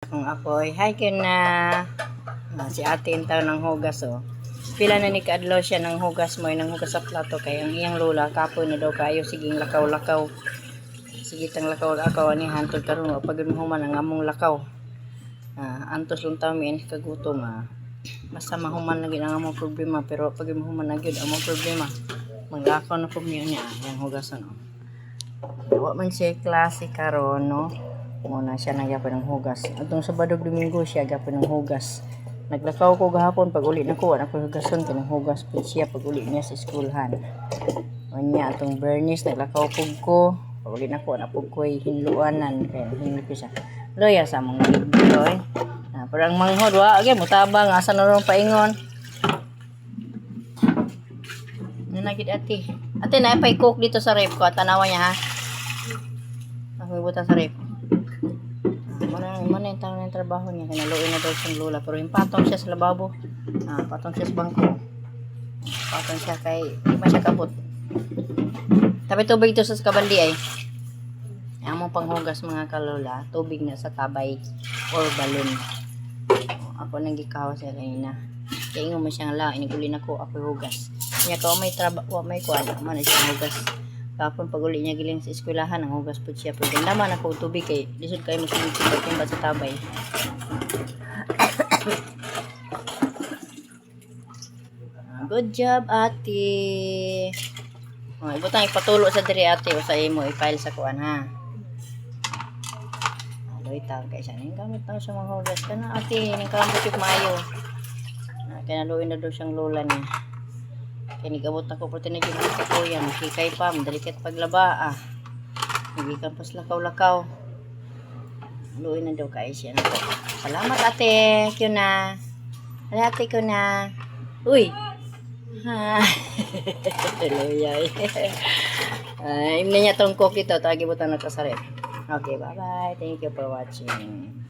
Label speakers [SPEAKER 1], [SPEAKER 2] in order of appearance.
[SPEAKER 1] Ang apoy. Hi na. Si ate yung tao ng hugas oh. Pila na ni kaadlaw siya ng hugas mo, ng hugas sa plato kay ang iyang lola kapoy na daw kayo siging lakaw-lakaw. Sige tang lakaw-lakaw ani hantod karon wa pagud mahuman ang among lakaw. Antos lang taw mi kagutom basta mahuman lagi ang among problema pero pag mahuman na gyud among problema. Maglakaw na pud niya yang hugasan oh. Wa man siya klase karon no. Muna siya nagyapon ng hugas. Atong Sabado Domingo siya gyapon ng hugas. Naglakaw ko gahapon pag uli na ko ako hugason kanang hugas pud siya pag uli niya sa eskwelahan. Unya atong Bernice naglakaw pug ko pag uli na ko na pug ko'y hinluanan kaya hinlo ko siya. Loya sa mga libro parang manghod wa agi mutabang asa na ron paingon. Nanagid ate. Ate na pay cook dito sa ref ko tanawa niya ha. Ako ibutan sa ref. Mana yung tao ng trabaho niya kinaluin na daw siyang lola pero yung patong siya sa lababo patong siya sa bangko patong siya kay di man siya kabot tapi tubig ito sa kabaldi ay among panghugas mga kalola tubig na sa tabay or balon ako nang gikawa siya kanina kaya ingon mo siyang la inigulin ako hugas niya ka may trabaho may kuan man siya hugas kapon pag uli niya giling sa eskwelahan ang hugas po siya pero naman ako tubig kay lisod kayo magsinig timba sa tabay. Good job ate. Ibutang ipatulo sa diri ate o sa imo i-file sa kuan ha. Aloy tawag kay siya ning gamit tayo sa mga hugas kana ate ning kalambot yung mayo. Kaya naluin na daw siyang lola niya. Kinigabot ako po tinigil ko yan kikay pa madalikat paglaba nagikan pas lakaw-lakaw luin na daw kay siya salamat ate kyo na ate ko na uy luyay imna niya tong cook ito tagibutan na kasaret okay bye bye thank you for watching.